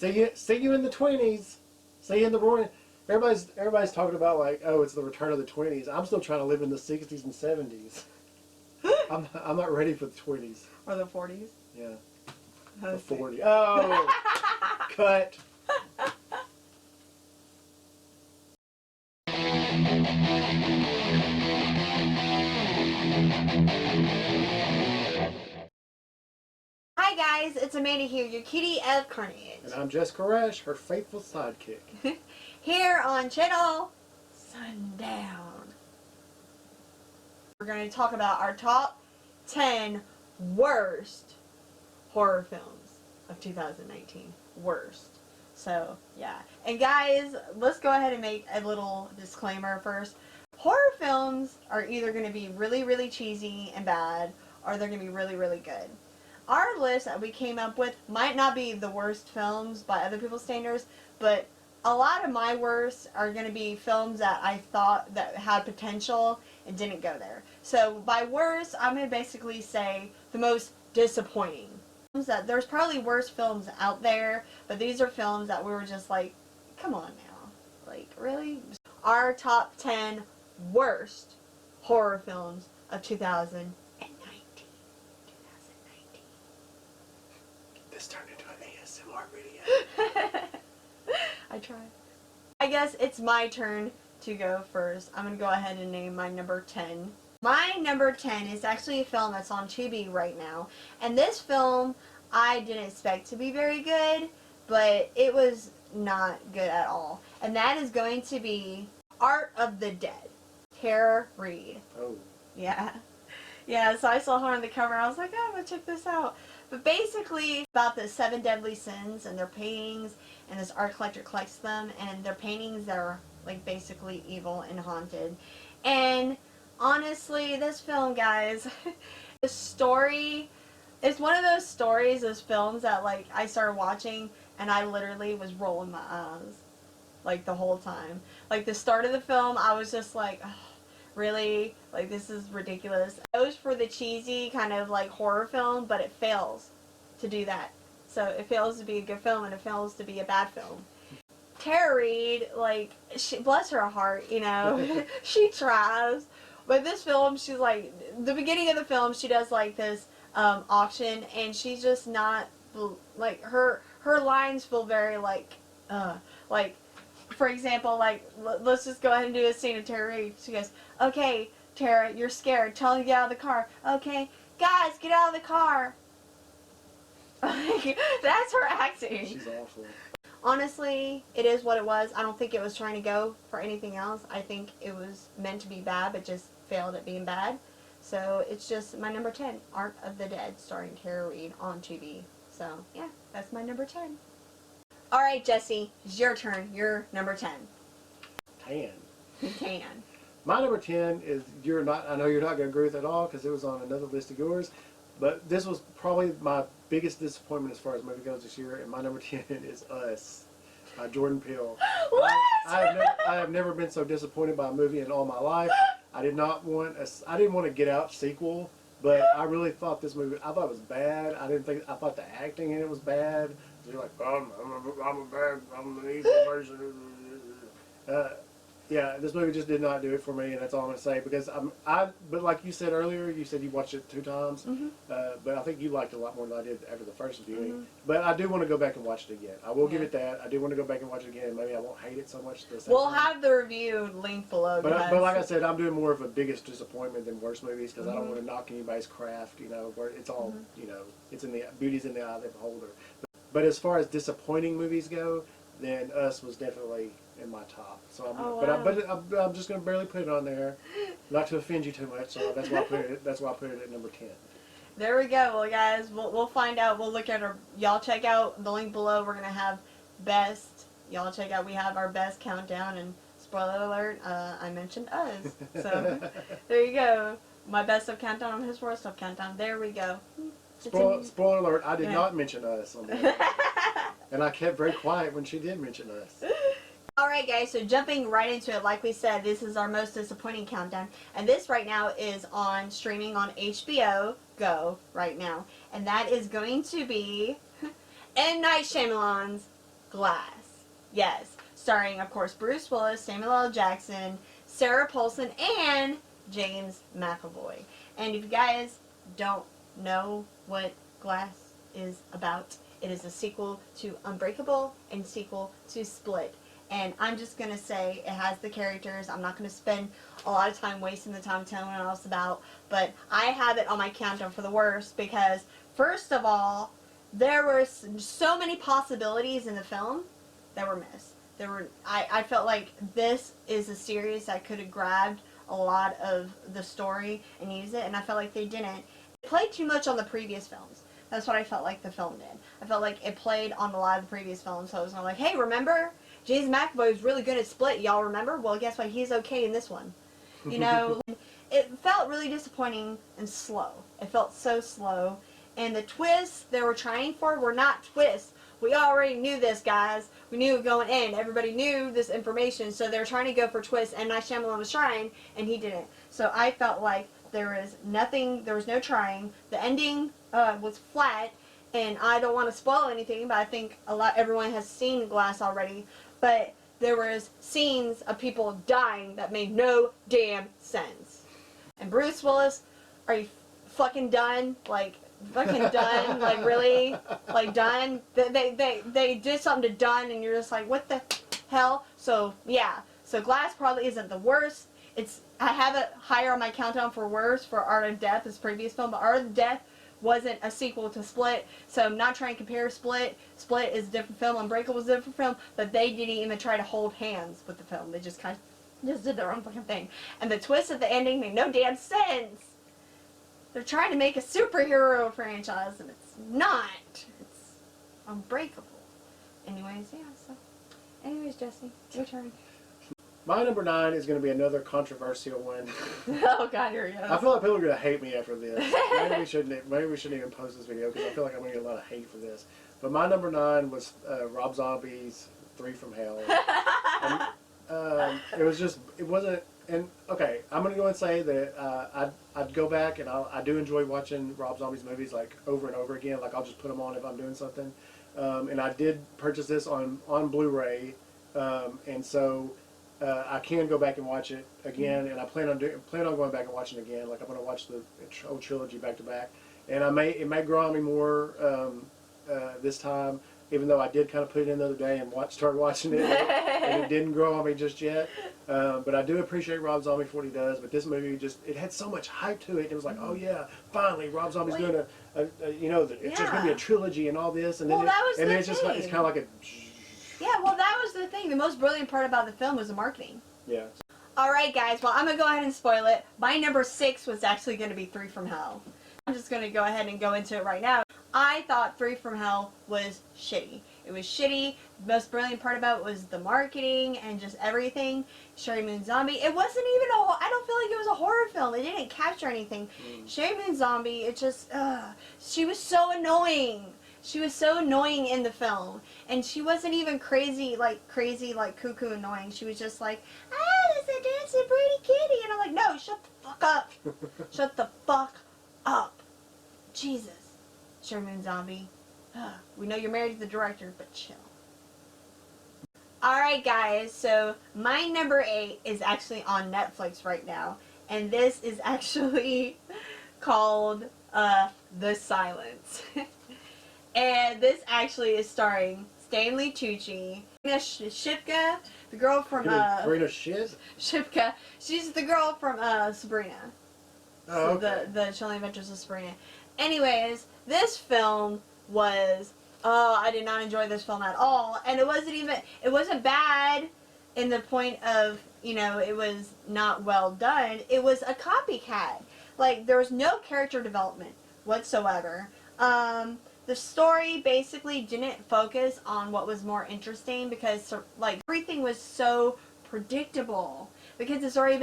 See you in the 20s. See you in the roaring. Everybody's talking about like, oh, it's the return of the 20s. I'm still trying to live in the 60s and 70s. I'm not ready for the 20s. Or the 40s. Yeah. The 40s. Oh, cut. Hi guys, it's Amanda here, your cutie of Carnage. And I'm JESS KORESH, her faithful sidekick. Here on Channel Sundown. We're going to talk about our top 10 worst horror films of 2019. Worst. So, yeah. And guys, let's go ahead and make a little disclaimer first. Horror films are either going to be really, really cheesy and bad, or they're going to be really, really good. Our list that we came up with might not be the worst films by other people's standards, but a lot of my worst are going to be films that I thought that had potential and didn't go there. So by worst, I'm going to basically say the most disappointing. That there's probably worse films out there, but these are films that we were just like, come on now. Like, really? Our top 10 worst horror films of 2019. This turned into an ASMR video. I tried. I guess it's my turn to go first. I'm going to go ahead and name my number 10. My number 10 is actually a film that's on Tubi right now. And this film I didn't expect to be very good, but it was not good at all. And that is going to be Art of the Dead. Tara Reid. Oh. Yeah. Yeah, so I saw her on the cover. I was like, oh, I'm going to check this out. But basically, about the 7 deadly sins and their paintings, and this art collector collects them, and their paintings that are like basically evil and haunted. And honestly, this film, guys, the story, it's one of those stories, those films that like I started watching and I literally was rolling my eyes like the whole time. Like the start of the film, I was just like, oh, really? Like, this is ridiculous. It goes for the cheesy kind of like horror film, but it fails to do that. So it fails to be a good film and it fails to be a bad film. Tara Reid, like, bless her heart, you know, she tries. But this film, she's like, the beginning of the film, she does like this auction, and she's just not, like, her lines feel very like, for example, like, let's just go ahead and do a scene of Tara Reid. She goes, okay, Tara, you're scared. Tell him to get out of the car. Okay, guys, get out of the car. That's her acting. She's awful. Honestly, it is what it was. I don't think it was trying to go for anything else. I think it was meant to be bad, but just failed at being bad. So it's just my number 10, Art of the Dead, starring Tara Reid on TV. So, yeah, that's my number 10. Alright, Jesse, it's your turn. You're number 10. 10. 10. My number 10 is, I know you're not going to agree with it at all because it was on another list of yours, but this was probably my biggest disappointment as far as movie goes this year, and my number 10 is Us by Jordan Peele. What? I have never been so disappointed by a movie in all my life. I didn't want a Get Out sequel, but I really thought this movie, I thought it was bad. I thought the acting in it was bad. They're like, I'm an evil version. Yeah, this movie just did not do it for me, and that's all I'm going to say. Because but like you said earlier, you said you watched it 2 times, but I think you liked it a lot more than I did after the first viewing. But I do want to go back and watch it again. I will give it that. I do want to go back and watch it again. Maybe I won't hate it so much. We'll have the review linked below. But like I said, I'm doing more of a biggest disappointment than worst movies because I don't want to knock anybody's craft. You know, where it's all you know, it's in the beauty's in the eye of the beholder. But as far as disappointing movies go, then Us was definitely in my top. So I'm just going to barely put it on there, not to offend you too much. So that's why I put it. That's why I put it at number 10. There we go. Well, guys, we'll find out. We'll look at our. Y'all check out the link below. We're gonna have best. Y'all check out. We have our best countdown. And spoiler alert, I mentioned Us. So there you go. My best of countdown on his worst of countdown. There we go. Spoiler alert, I did not mention Us on that. And I kept very quiet when she did mention Us. Alright guys, so jumping right into it, like we said, this is our most disappointing countdown. And this right now is on streaming on HBO Go right now. And that is going to be M. Night Shyamalan's Glass. Yes. Starring, of course, Bruce Willis, Samuel L. Jackson, Sarah Paulson, and James McAvoy. And if you guys don't know what Glass is about, it is a sequel to Unbreakable and sequel to Split. And I'm just going to say it has the characters. I'm not going to spend a lot of time wasting the time telling what else about. But I have it on my countdown for the worst because, first of all, there were so many possibilities in the film that were missed. I felt like this is a series that could have grabbed a lot of the story and used it, and I felt like they didn't. It played too much on the previous films. That's what I felt like the film did. I felt like it played on a lot of the previous films, so I was like, hey, remember? James McAvoy was really good at Split, y'all remember? Well, guess what? He's okay in this one. You know, it felt really disappointing and slow. It felt so slow. And the twists they were trying for were not twists. We already knew this, guys. We knew it going in. Everybody knew this information, so they were trying to go for twists, and Night Shyamalan was trying, and he didn't. So I felt like there was no trying. The ending was flat, and I don't want to spoil anything, but I think everyone has seen Glass already. But there was scenes of people dying that made no damn sense. And Bruce Willis, are you fucking done? Like, fucking done? Like, really? Like, done? They did something to done, and you're just like, what the hell? So, yeah. So Glass probably isn't the worst. I have it higher on my countdown for worst for Art of Death, his previous film, but Art of Death wasn't a sequel to Split, so I'm not trying to compare Split. Split is a different film, Unbreakable was a different film, but they didn't even try to hold hands with the film. They just just did their own fucking thing. And the twist at the ending made no damn sense. They're trying to make a superhero franchise, and it's not. It's Unbreakable. Anyways, yeah, so. Anyways, Jesse, your turn. My number 9 is going to be another controversial one. Oh God, here we go. I feel like people are going to hate me after this. Maybe we shouldn't even post this video because I feel like I'm going to get a lot of hate for this. But my number 9 was Rob Zombie's 3 from Hell. And, it wasn't. And okay, I'm going to go and say that I'd go back and I do enjoy watching Rob Zombie's movies like over and over again. Like I'll just put them on if I'm doing something. And I did purchase this on Blu-ray, and so. I can go back and watch it again, and I plan on going back and watching it again. Like I'm going to watch the whole trilogy back to back, and it may grow on me more this time. Even though I did kind of put it in the other day and start watching it, and it didn't grow on me just yet. But I do appreciate Rob Zombie for what he does. But this movie it had so much hype to it. It was like, oh yeah, finally Rob Zombie's doing it's just going to be a trilogy and all this, and then it's kind of like a. Yeah, well, that was the thing. The most brilliant part about the film was the marketing. Yeah. Alright, guys. Well, I'm going to go ahead and spoil it. My number 6 was actually going to be 3 from Hell. I'm just going to go ahead and go into it right now. I thought 3 from Hell was shitty. It was shitty. The most brilliant part about it was the marketing and just everything. Sherry Moon Zombie. It wasn't even I don't feel like it was a horror film. It didn't capture anything. Sherry Moon Zombie, it just, she was so annoying. She was so annoying in the film, and she wasn't even crazy, like cuckoo annoying. She was just like, it's a dancing pretty kitty, and I'm like, no, shut the fuck up. Shut the fuck up. Jesus. Sherman Zombie. We know you're married to the director, but chill. Alright guys, so my number 8 is actually on Netflix right now, and this is actually called The Silence. And this actually is starring Stanley Tucci, Shipka, the girl from Sabrina Shipka. She's the girl from Sabrina. Oh, okay. The Chilling Adventures of Sabrina. Anyways, this film was I did not enjoy this film at all, and it wasn't bad in the point of, it was not well done. It was a copycat. Like, there was no character development whatsoever. The story basically didn't focus on what was more interesting because, like, everything was so predictable. Because it's already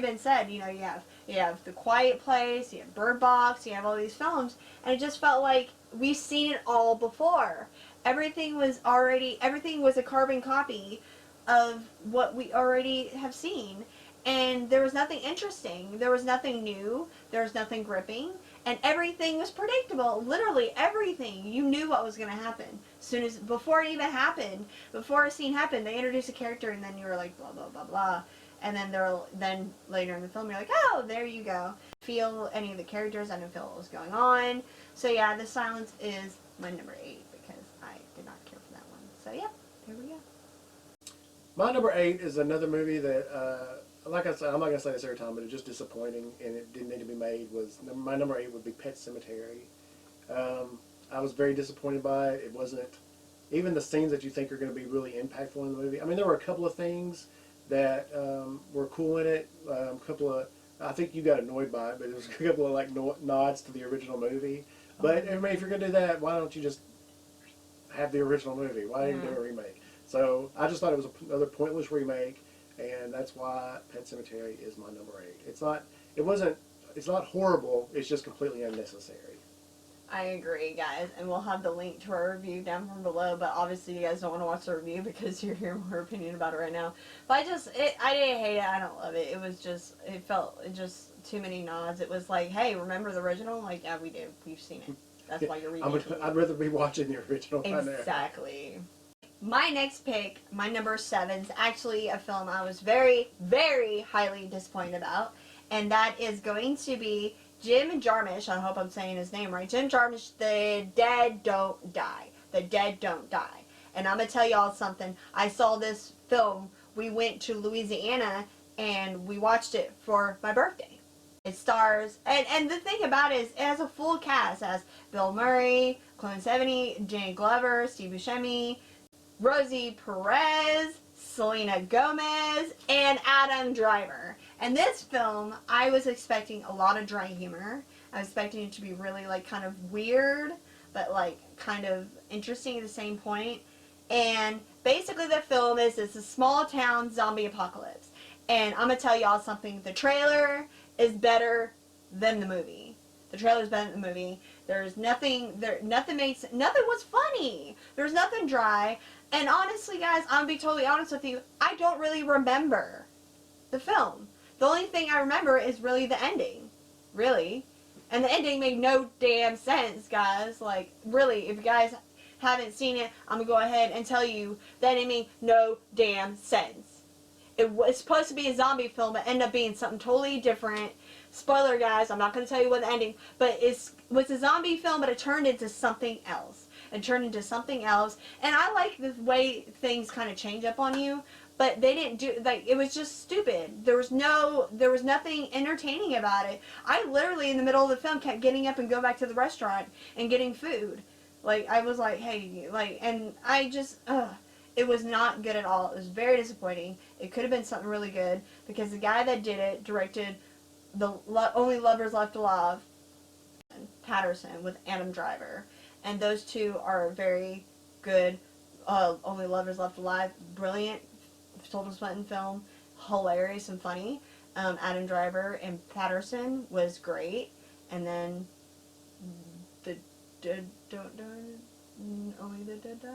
been said, you have The Quiet Place, you have Bird Box, you have all these films, and it just felt like we've seen it all before. Everything was a carbon copy of what we already have seen. And there was nothing interesting. There was nothing new. There was nothing gripping. and everything was predictable. Literally everything. You knew what was going to happen. Before it even happened, before a scene happened, they introduced a character, and then you were like, blah, blah, blah, blah. And then later in the film, you're like, oh, there you go. Feel any of the characters. I didn't feel what was going on. So yeah, The Silence is my number 8 because I did not care for that one. So yeah, here we go. My number 8 is another movie that, like I said, I'm not going to say this every time, but it's just disappointing and it didn't need to be made. My number 8 would be Pet Sematary. I was very disappointed by it. It wasn't, even the scenes that you think are going to be really impactful in the movie. I mean, there were a couple of things that were cool in it. I think you got annoyed by it, but there was a couple of like nods to the original movie. But I mean, if you're going to do that, why don't you just have the original movie? Why even do a remake? So I just thought it was another pointless remake, and that's why Pet Sematary is my number 8. It's not horrible. It's just completely unnecessary. I agree, guys, and we'll have the link to our review down from below, but obviously you guys don't want to watch the review because you're hearing our opinion about it right now. But I didn't hate it. I don't love it. It felt just too many nods. It was like, hey, remember the original? Like, yeah, we do. We've seen it. That's why you're reading it. I'd rather be watching the original. Exactly. My next pick, my number 7, is actually a film I was very, very highly disappointed about, and that is going to be Jim Jarmusch. I hope I'm saying his name right. Jim Jarmusch, The Dead Don't Die. The Dead Don't Die. And I'm going to tell y'all something. I saw this film. We went to Louisiana, and we watched it for my birthday. It stars, and the thing about it is, it has a full cast. It has Bill Murray, Clone 70, Jenny Glover, Steve Buscemi, Rosie Perez, Selena Gomez, and Adam Driver. And this film, I was expecting a lot of dry humor. I was expecting it to be really, like, kind of weird, but, like, kind of interesting at the same point. And basically the film is, it's a small town zombie apocalypse. And I'm going to tell y'all something. The trailer is better than the movie. The trailer's better than the movie. There's nothing was funny. There's nothing dry. And honestly, guys, I'm going to be totally honest with you. I don't really remember the film. The only thing I remember is really the ending. Really. And the ending made no damn sense, guys. Like, really, if you guys haven't seen it, I'm going to go ahead and tell you that it made no damn sense. It was supposed to be a zombie film, but ended up being something totally different. Spoiler, guys, I'm not going to tell you what the ending, but it was a zombie film, but it turned into something else. And I like the way things kind of change up on you, but they didn't do, like, it was just stupid. There was nothing entertaining about it. I literally, in the middle of the film, kept getting up and go back to the restaurant and getting food. Like, I was like, hey, like, and I just, it was not good at all. It was very disappointing. It could have been something really good, because the guy that did it directed the Only Lovers Left Alive, Patterson, with Adam Driver. And those two are very good. Only Lovers Left Alive, brilliant shoulder splitting film, hilarious and funny. Adam Driver and Patterson was great. And then the Dead Don't Die. Only the Dead Die.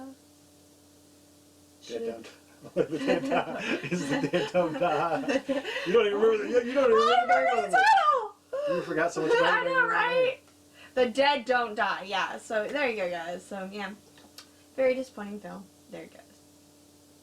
Dead Don't. The Dead Die. Is the Dead Don't Die. You don't even remember. You don't even remember the title. You forgot so much about it. I know, right? The Dead Don't Die, yeah. So there you go, guys. So yeah, very disappointing film. There it goes.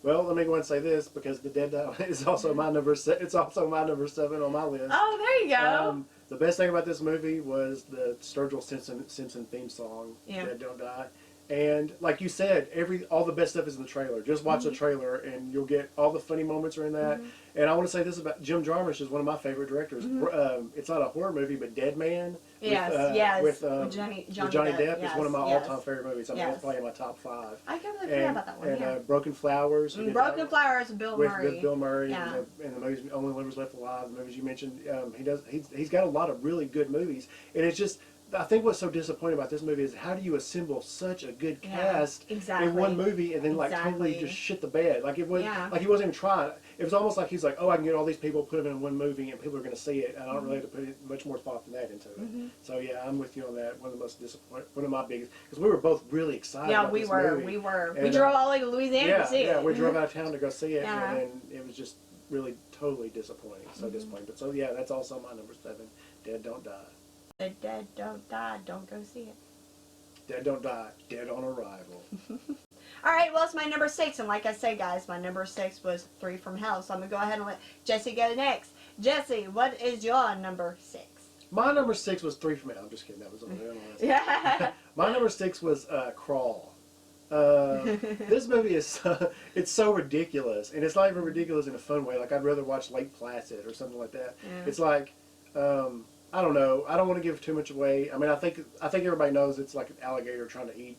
Well, let me go and say this, because The Dead Die is also my number. It's also my number 7 on my list. Oh, there you go. The best thing about this movie was the Sturgill Simpson theme song, yeah. Dead Don't Die. And like you said, all the best stuff is in the trailer. Just watch the trailer, and you'll get all the funny moments are in that. And I want to say this about Jim Jarmusch is one of my favorite directors. It's not a horror movie, but Dead Man. Yes, with Johnny Depp yes, is one of my all-time favorite movies. I mean, it's probably in my top 5. I completely forgot about that one. And Broken Flowers. Broken Flowers, Bill Murray. With Bill Murray, and the movies Only Lovers Left Alive, the movies you mentioned. He's got a lot of really good movies, and it's just. I think what's so disappointing about this movie is, how do you assemble such a good cast in one movie and then like totally just shit the bed? Like, it was like he wasn't even trying. It was almost like he's like, oh, I can get all these people, put them in one movie, and people are going to see it. And I don't really have to put much more thought than that into it. So yeah, I'm with you on that. One of the most disappointing, one of my biggest, because we were both really excited. Yeah, we were. And, we drove all the way to Louisiana to see it. Yeah, we drove out of town to go see it, and it was just really totally disappointing. So disappointing. But so yeah, that's also my number 7. Dead Don't Die. The dead don't die. Don't go see it. Dead don't die. Dead on arrival. Alright, well, it's my number 6. And like I said, guys, my number 6 was 3 from Hell. So I'm going to go ahead and let Jesse go next. Jesse, what is your number 6? My number 6 was 3 from Hell. I'm just kidding. That was on the list. Yeah. My number 6 was Crawl. This movie is it's so ridiculous, and it's not even ridiculous in a fun way. Like, I'd rather watch Lake Placid or something like that. Yeah. It's like I don't know. I don't want to give too much away. I mean, I think everybody knows it's like an alligator trying to eat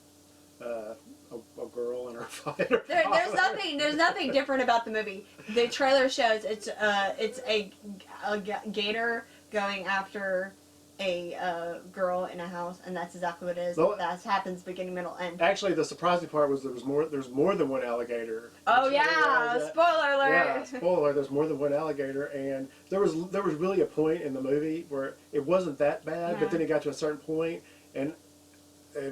a girl and her father. There's nothing different about the movie. The trailer shows it's a gator going after a girl in a house, and that's exactly what it is. Well, that happens beginning, middle, end. Actually, the surprising part was there's more than one alligator. Oh yeah! Spoiler alert! Yeah, spoiler. There's more than one alligator, and there was really a point in the movie where it wasn't that bad, but then it got to a certain point, and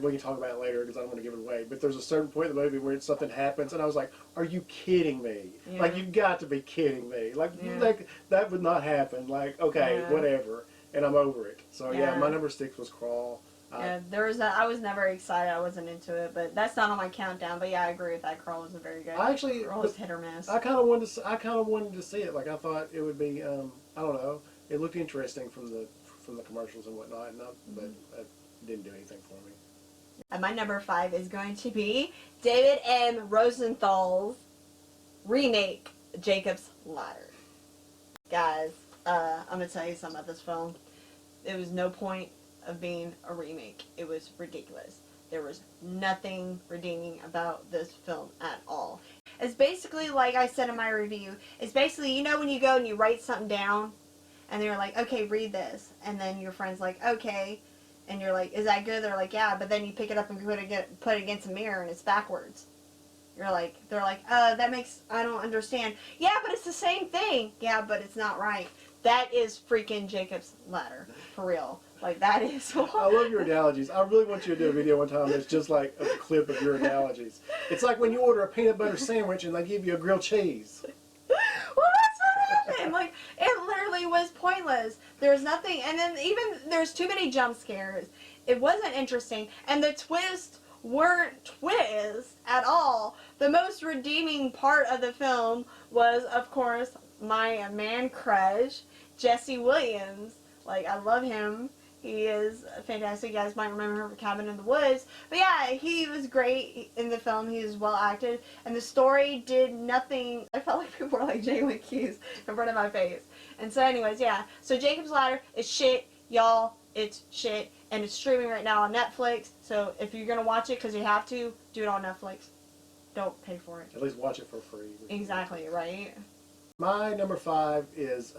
we can talk about it later because I don't want to give it away. But there's a certain point in the movie where something happens, and I was like, "Are you kidding me? Yeah. Like, you've got to be kidding me! Like that would not happen! Like, okay, whatever." And I'm over it. So yeah, my number 6 was Crawl. Yeah, I was never excited. I wasn't into it, but that's not on my countdown. But yeah, I agree with that. Crawl wasn't very good. Crawl was hit or miss. I kind of wanted to see it. Like, I thought it would be. I don't know. It looked interesting from the commercials and whatnot, but it didn't do anything for me. And my number 5 is going to be David M. Rosenthal's remake, Jacob's Ladder. Guys, I'm gonna tell you something about this film. There was no point of being a remake. It was ridiculous. There was nothing redeeming about this film at all. It's basically, like I said in my review, it's basically, you know when you go and you write something down, and they're like, okay, read this, and then your friend's like, okay, and you're like, is that good? They're like, yeah, but then you pick it up and put it against a mirror and it's backwards. They're like, that makes, I don't understand. Yeah, but it's the same thing. Yeah, but it's not right. That is freaking Jacob's Ladder, for real. Like, that is. I love your analogies. I really want you to do a video one time that's just like a clip of your analogies. It's like when you order a peanut butter sandwich and they give you a grilled cheese. Well, that's what happened. Like, it literally was pointless. There's nothing, and then even there's too many jump scares. It wasn't interesting, and the twists weren't twists at all. The most redeeming part of the film was, of course, my man crush, Jesse Williams. Like, I love him. He is fantastic. You guys might remember him from Cabin in the Woods. But yeah, he was great in the film. He was well acted. And the story did nothing. I felt like people were like jangling keys in front of my face. And so anyways, yeah. So Jacob's Ladder is shit, y'all. It's shit. And it's streaming right now on Netflix. So if you're going to watch it because you have to, do it on Netflix. Don't pay for it. At least watch it for free. Exactly, right? My number 5 is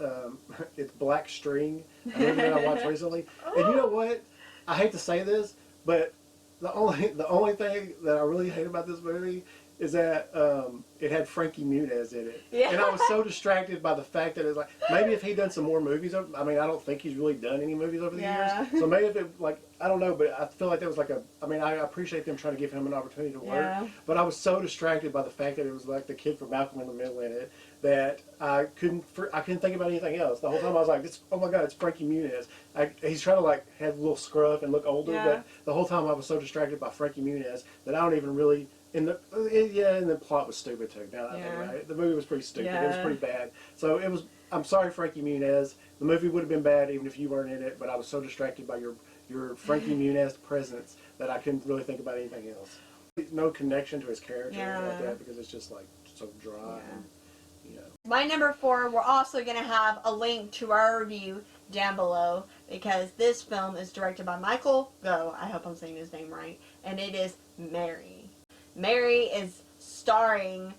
it's Black String, a movie that I watched recently. And you know what? I hate to say this, but the only thing that I really hate about this movie is that it had Frankie Muniz in it. Yeah. And I was so distracted by the fact that it's like, maybe if he'd done some more movies, I mean, I don't think he's really done any movies over the years. So maybe if it, like, I don't know, but I feel like that was like I mean, I appreciate them trying to give him an opportunity to work. But I was so distracted by the fact that it was like the kid from Malcolm in the Middle in it that I couldn't think about anything else. The whole time I was like, oh my God, it's Frankie Muniz. He's trying to like have a little scruff and look older, but the whole time I was so distracted by Frankie Muniz that I don't even really. And the plot was stupid too. Now that I think about it, the movie was pretty stupid. It was pretty bad. So it was. I'm sorry, Frankie Muniz. The movie would have been bad even if you weren't in it. But I was so distracted by your Frankie Muniz presence that I couldn't really think about anything else. No connection to his character or anything like that because it's just like so dry. And, you know. My number 4. We're also gonna have a link to our review down below because this film is directed by Michael Go. I hope I'm saying his name right, and it is Mary. Mary is starring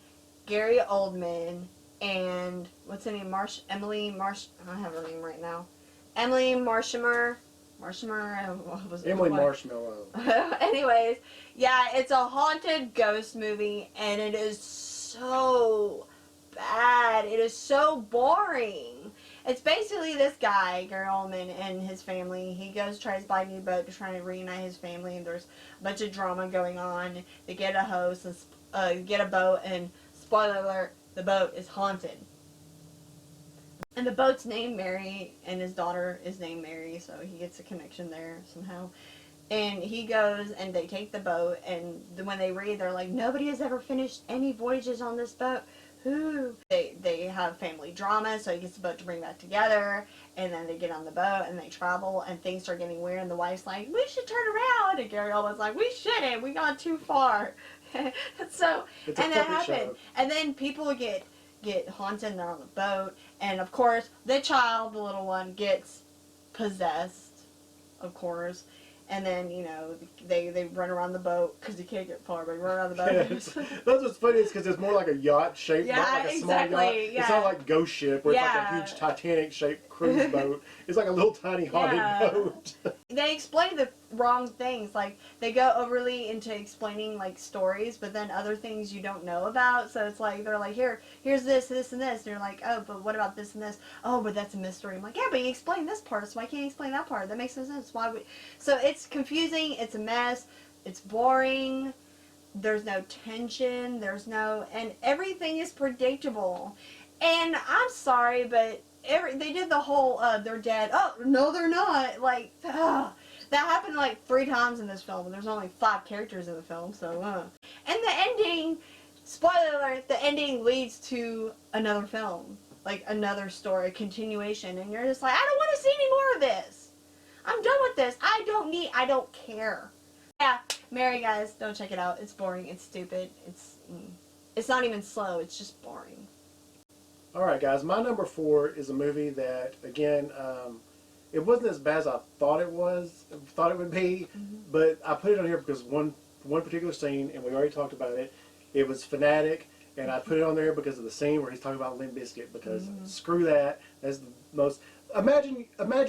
Gary Oldman and what's her name? Emily Marsh. I don't have her name right now. Emily Marshmer. Emily Marshmallow. Anyways, yeah, it's a haunted ghost movie, and it is so bad. It is so boring. It's basically this guy, Gary Oldman, and his family. He tries to buy a new boat to try to reunite his family, and there's a bunch of drama going on. They get a host and get a boat, and spoiler alert, the boat is haunted. And the boat's named Mary, and his daughter is named Mary, so he gets a connection there somehow. And he goes, and they take the boat, and when they read, they're like, nobody has ever finished any voyages on this boat. Who? They have family drama, so he gets the boat to bring back together, and then they get on the boat, and they travel, and things start getting weird, and the wife's like, we should turn around, and Gary Oldman's like, we shouldn't, we gone too far. So, and that happened. And then people get haunted, and they're on the boat, and of course, the child, the little one, gets possessed, of course. And then, you know, they run around the boat because you can't get far, but you run around the boat. Yeah, that's what's funny is because it's more like a yacht shape, not like a small yacht. Yeah. It's not like Ghost Ship where it's like a huge Titanic shaped cruise boat. It's like a little tiny haunted boat. They explain the wrong things. Like, they go overly into explaining, like, stories, but then other things you don't know about. So it's like, they're like, here's this, this, and this. And you're like, oh, but what about this and this? Oh, but that's a mystery. I'm like, yeah, but you explained this part, so why can't you explain that part? That makes no sense. Why would... So it's confusing, it's a mess, it's boring, there's no tension, and everything is predictable. And I'm sorry, but they did the whole, they're dead. Oh, no, they're not. Like, that happened like 3 times in this film, and there's only 5 characters in the film, so, And the ending, spoiler alert, the ending leads to another film. Like, another story, a continuation, and you're just like, I don't want to see any more of this. I'm done with this. I don't care. Yeah, Mary, guys, don't check it out. It's boring. It's stupid. It's not even slow. It's just boring. Alright, guys, my number 4 is a movie that, again, it wasn't as bad as I thought it would be, but I put it on here because one particular scene, and we already talked about it, it was FANATIC, and I put it on there because of the scene where he's talking about Limp Bizkit, because screw that, that's the most... Imagine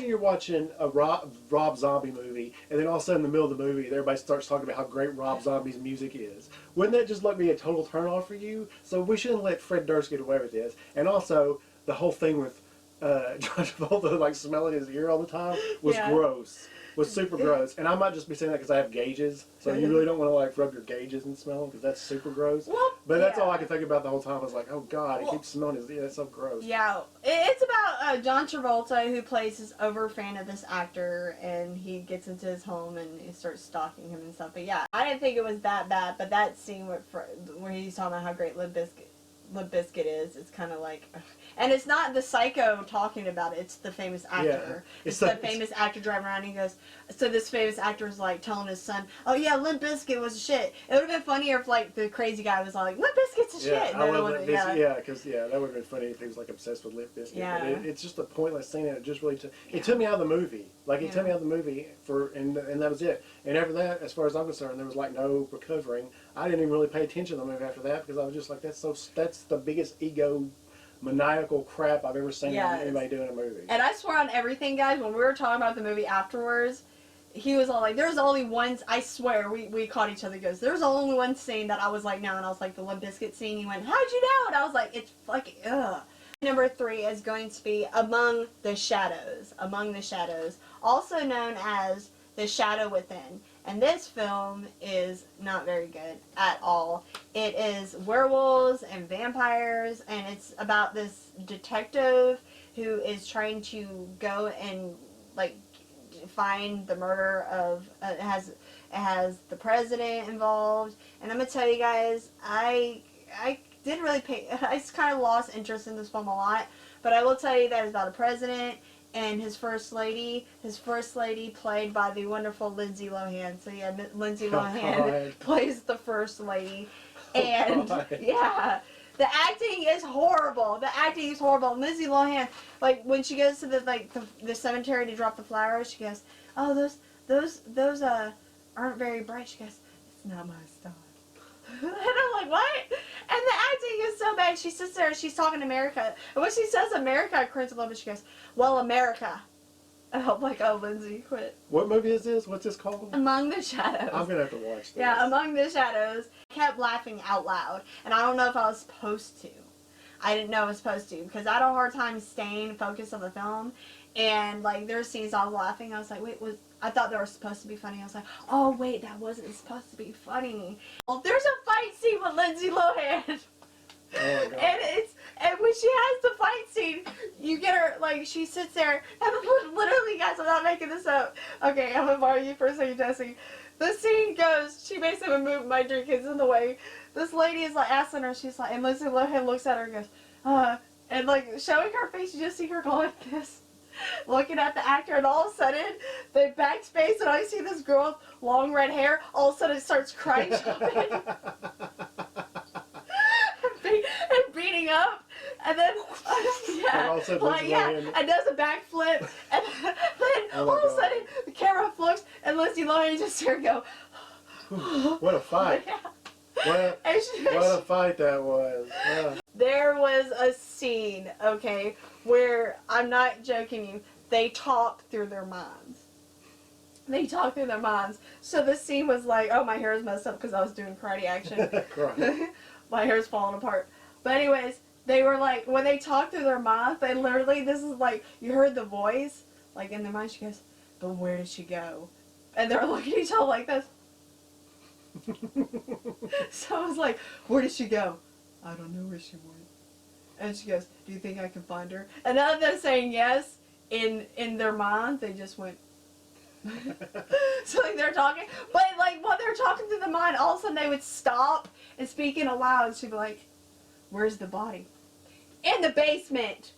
you're watching a Rob Zombie movie, and then all of a sudden in the middle of the movie, everybody starts talking about how great Rob Zombie's music is. Wouldn't that just be a total turn-off for you? So we shouldn't let Fred Durst get away with this. And also, the whole thing with John Travolta like smelling his ear all the time was gross. Was super gross. And I might just be saying that because I have gauges, so you really don't want to like rub your gauges and smell them because that's super gross. Well, but that's all I can think about the whole time. I was like, oh God, he keeps smelling his ear. That's so gross. Yeah, it's about John Travolta, who plays this over fan of this actor, and he gets into his home and he starts stalking him and stuff. But yeah, I didn't think it was that bad, but that scene where he's talking about how great Limp Bizkit is, it's kind of like... Ugh. And it's not the psycho talking about it, it's the famous actor. Yeah, it's the famous actor driving around, and he goes, so this famous actor is like telling his son, oh yeah, Limp Bizkit was shit. It would have been funnier if like the crazy guy was like, Limp Bizkit's a shit. I love Limp Bizkit, because that would have been funny if he was like obsessed with Limp Bizkit. Yeah. But it's just a pointless scene, and it just really it took me out of the movie. Like it took me out of the movie and that was it. And after that, as far as I'm concerned, there was like no recovering. I didn't even really pay attention to the movie after that because I was just like, that's the biggest ego maniacal crap I've ever seen anybody do in a movie. And I swear on everything, guys, when we were talking about the movie afterwards, he was all like, there's only one, I swear, we caught each other, goes, there's only one scene that I was like, no, and I was like, the Limp Bizkit scene. He went, how'd you know? And I was like, it's fucking, ugh. Number 3 is going to be Among the Shadows, also known as The Shadow Within. And this film is not very good at all. It is werewolves and vampires, and it's about this detective who is trying to go and like find the murder of it has the president involved. And I'm gonna tell you guys, I didn't really I just kind of lost interest in this film a lot, but I will tell you that it's about a president and his first lady played by the wonderful Lindsay Lohan. So yeah, Lindsay Lohan plays the first lady, and yeah, the acting is horrible. Lindsay Lohan, like when she goes to the cemetery to drop the flowers, she goes, "Oh, those aren't very bright." She goes, "It's not my style." And I'm like, what? And the acting is so bad. She sits there and she's talking America. And when she says America, I cringe a little bit. She goes, well, America. And I'm like, oh, Lindsay, quit. What movie is this? What's this called? Among the Shadows. I'm going to have to watch this. Yeah, Among the Shadows. I kept laughing out loud. And I don't know if I was supposed to. I didn't know I was supposed to. Because I had a hard time staying focused on the film. And, like, there were scenes I was laughing. I was like, wait, I thought they were supposed to be funny. I was like, oh, wait, that wasn't supposed to be funny. Well, there's a fight scene with Lindsay Lohan. Oh, God. And we when she has the fight scene, you get her, like, she sits there, and literally, guys, I'm not making this up. Okay, I'm gonna borrow you for a second, Jesse. The scene goes, she basically moved my drink is in the way. This lady is, like, asking her, she's like, and Lindsay Lohan looks at her and goes, and, like, showing her face, you just see her go like this, looking at the actor, and all of a sudden, they backspace, and I see this girl with long red hair, all of a sudden it starts crying, jumping, and beating up, and then, yeah, and does a backflip, and then all of a sudden, the camera flips, and Lindsay Lohan just here go, what a fight. Yeah. What a fight that was. Yeah. There was a scene, okay, where, I'm not joking you, they talked through their minds. They talked through their minds. So this scene was like, oh, my hair is messed up because I was doing karate action. My hair's falling apart. But anyways, they were like, when they talked through their minds, they literally, this is like, you heard the voice, like in their mind, she goes, but where did she go? And they're looking at each other like this. So I was like, where did she go? I don't know where she went. And she goes, do you think I can find her? And none of them saying yes, in their mind, they just went. So like they're talking, but like while they're talking through the mind, all of a sudden they would stop and speaking aloud. She'd be like, where's the body? In the basement.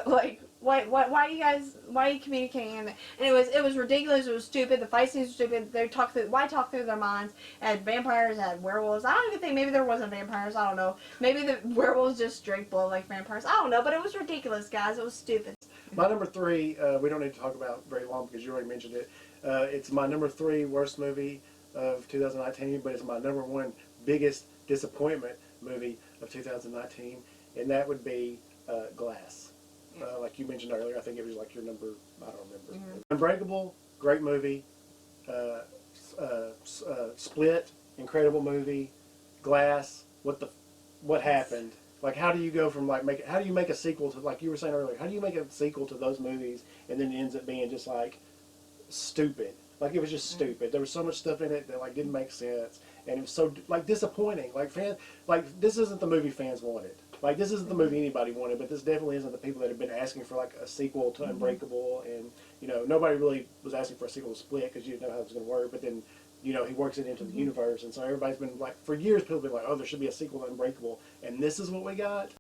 Like, why are you communicating? And it was ridiculous. It was stupid. The fight scenes were stupid. They talk through their minds. Had vampires, had werewolves. I don't even think, maybe there wasn't vampires. I don't know. Maybe the werewolves just drank blood like vampires. I don't know. But it was ridiculous, guys. It was stupid. My number 3, we don't need to talk about very long because you already mentioned it. It's my number 3 worst movie of 2019, but it's my number 1 biggest disappointment movie of 2019, and that would be Glass. Like you mentioned earlier, I think it was like your number, I don't remember. Mm-hmm. Unbreakable, great movie. Split, incredible movie. Glass, what happened? Like, how do you go from like how do you make a sequel to, like you were saying earlier, how do you make a sequel to those movies and then it ends up being just like stupid? Like, it was just stupid. There was so much stuff in it that like didn't make sense, and it was so like disappointing. Like this isn't the movie fans wanted. Like, this isn't the movie anybody wanted, but this definitely isn't the people that have been asking for like a sequel to Unbreakable, and you know, nobody really was asking for a sequel to Split because you didn't know how it was going to work. But then, you know, he works it into the universe, and so everybody's been like, for years, people have been like, oh, there should be a sequel to Unbreakable, and this is what we got.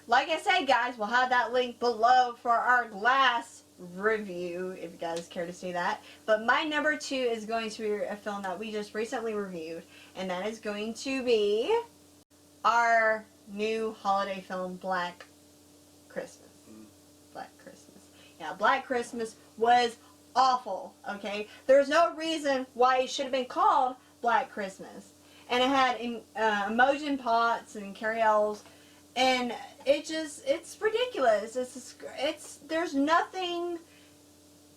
Like I said, guys, we'll have that link below for our Glass review, if you guys care to see that. But my number 2 is going to be a film that we just recently reviewed, and that is going to be our new holiday film, Black Christmas. Black Christmas. Yeah, Black Christmas was awful, okay? There's no reason why it should have been called Black Christmas. And it had Imogen Potts and Carrie Elves, and it's ridiculous. There's nothing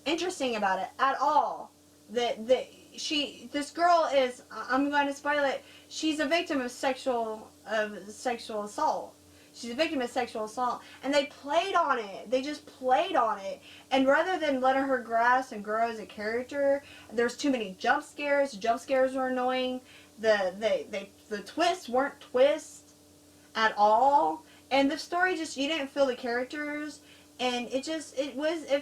interesting about it at all. This girl is, I'm going to spoil it, she's a victim of sexual assault. She's a victim of sexual assault, and they played on it. They just played on it, and rather than letting her grasp and grow as a character, there's too many jump scares. The jump scares were annoying. The twists weren't twists at all, and the story just, you didn't feel the characters. And it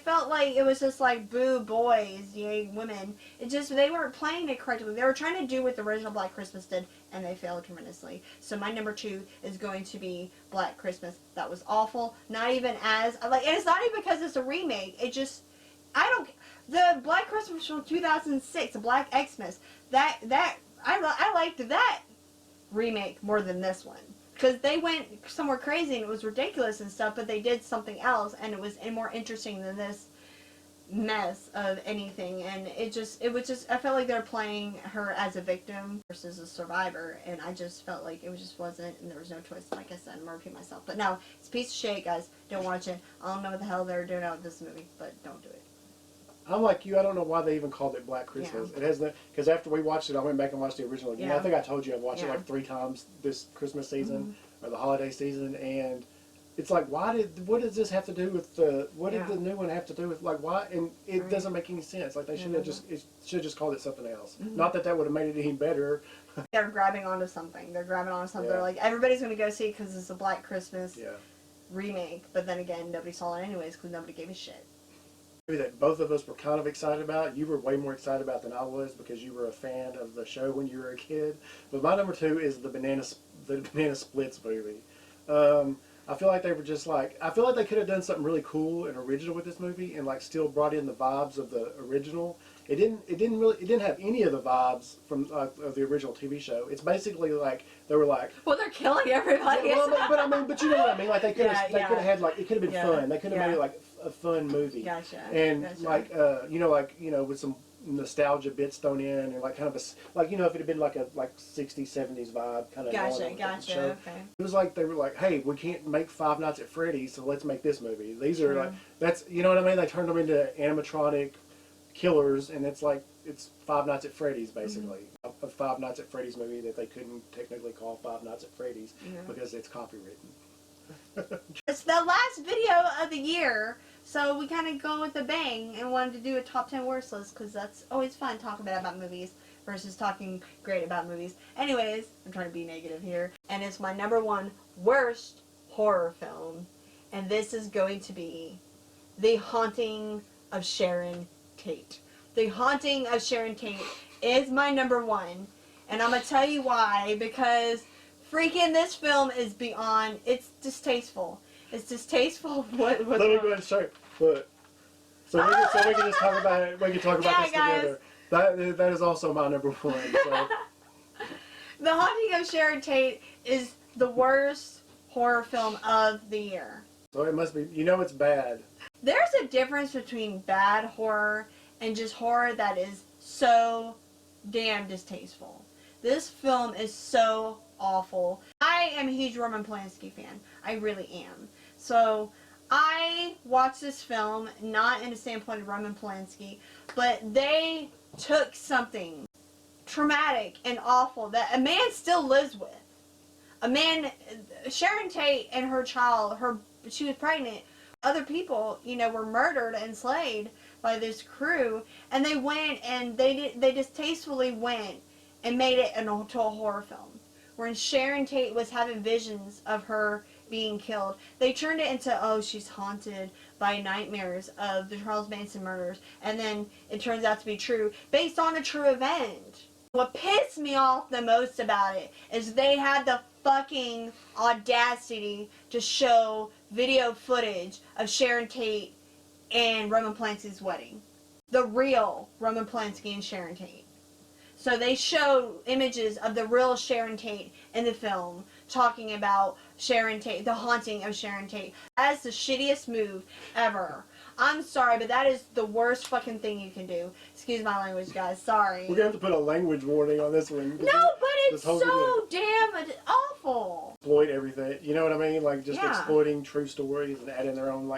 felt like it was just like, boo boys, yay women. They weren't playing it correctly. They were trying to do what the original Black Christmas did, and they failed tremendously. So my number 2 is going to be Black Christmas. That was awful. Not even and it's not even because it's a remake. The Black Christmas from 2006, the Black Xmas, I liked that remake more than this one. Because they went somewhere crazy and it was ridiculous and stuff, but they did something else and it was more interesting than this mess of anything. And it was just, I felt like they were playing her as a victim versus a survivor, and I just felt like it just wasn't, and there was no twist. Like I said, I'm repeating myself. But no, it's a piece of shit, guys. Don't watch it. I don't know what the hell they're doing out with this movie, but don't do it. I'm like you. I don't know why they even called it Black Christmas. Yeah. It has because after we watched it, I went back and watched the original again. Yeah. I think I told you I've watched it like 3 times this Christmas season or the holiday season, and it's like, what does this have to do with what did the new one have to do with, like, why? And it doesn't make any sense. Like, they should have just called it something else. Not that would have made it any better. They're grabbing onto something. They're like, everybody's going to go see it because it's a Black Christmas remake, but then again, nobody saw it anyways because nobody gave a shit. That both of us were kind of excited about. You were way more excited about than I was because you were a fan of the show when you were a kid. But my number 2 is the Banana Splits movie. I feel like they were just like, I feel like they could have done something really cool and original with this movie and like still brought in the vibes of the original. It didn't have any of the vibes from of the original TV show. It's basically like they were like, well, they're killing everybody. Yeah, well, but I mean, but you know what I mean. Like they could have could have had like it could have been fun. They could have made it like a fun movie. Gotcha. And like with some nostalgia bits thrown in and like kind of a if it had been like a 60s 70s vibe kind of. Gotcha. Okay. It was like they were like, hey, we can't make Five Nights at Freddy's, so let's make this movie. These are like that's you know what I mean. They turned them into animatronic killers, and it's like it's Five Nights at Freddy's basically. A Five Nights at Freddy's movie that they couldn't technically call Five Nights at Freddy's because it's copywritten. It's the last video of the year, so we kind of go with a bang and wanted to do a top 10 worst list because that's always fun talking about movies versus talking great about movies. Anyways, I'm trying to be negative here, and it's my number 1 worst horror film, and this is going to be The Haunting of Sharon Tate. The Haunting of Sharon Tate is my number 1, and I'm going to tell you why, because freaking this film is beyond, it's distasteful. It's distasteful. What Let me go ahead and start. Look. So we can just talk about it. We can talk about this together. That is also my number 1. So. The Haunting of Sharon Tate is the worst horror film of the year. So it must be, it's bad. There's a difference between bad horror and just horror that is so damn distasteful. This film is so awful. I am a huge Roman Polanski fan. I really am. So I watched this film not in a standpoint of Roman Polanski, but they took something traumatic and awful that a man still lives with. A man, Sharon Tate and her child, she was pregnant. Other people, were murdered and slayed by this crew, and they went and they distastefully went and made it into a horror film. When Sharon Tate was having visions of her being killed, they turned it into, oh, she's haunted by nightmares of the Charles Manson murders, and then it turns out to be true, based on a true event. What pissed me off the most about it is they had the fucking audacity to show video footage of Sharon Tate and Roman Polanski's wedding. The real Roman Polanski and Sharon Tate. So they showed images of the real Sharon Tate in the film, talking about Sharon Tate, the haunting of Sharon Tate. That is the shittiest move ever. I'm sorry, but that is the worst fucking thing you can do. Excuse my language, guys. Sorry. We're going to have to put a language warning on this one. No, but it's so damn awful. Exploit everything. You know what I mean? Like, just exploiting true stories and adding their own,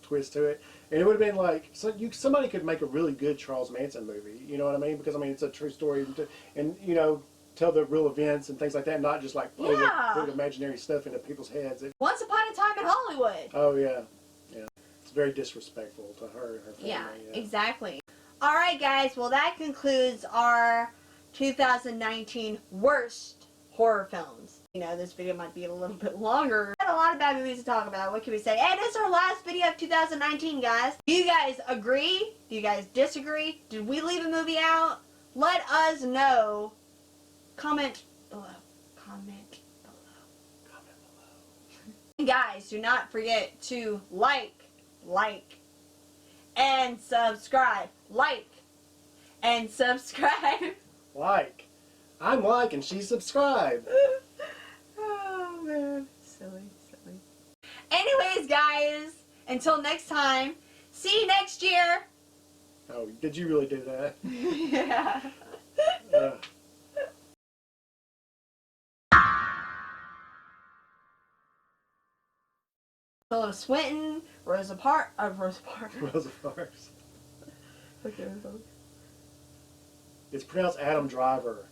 twist to it. And it would have been like, somebody could make a really good Charles Manson movie. You know what I mean? Because, it's a true story. And tell the real events and things like that, not just put imaginary stuff into people's heads. Once upon a time in Hollywood. Oh, yeah. Yeah. It's very disrespectful to her and her family. Yeah, exactly. All right, guys. Well, that concludes our 2019 worst horror films. This video might be a little bit longer. We had a lot of bad movies to talk about. What can we say? And it's our last video of 2019, guys. Do you guys agree? Do you guys disagree? Did we leave a movie out? Let us know. Comment below. Comment below. Comment below. And guys, do not forget to like, and subscribe. Like, and subscribe. Like. I'm like and she's subscribed. Oh, man. Silly. Anyways, guys, until next time, see you next year. Oh, did you really do that? Yeah. Tilda Swinton, Rosa Parks. Rosa Parks. Okay. It's pronounced Adam Driver.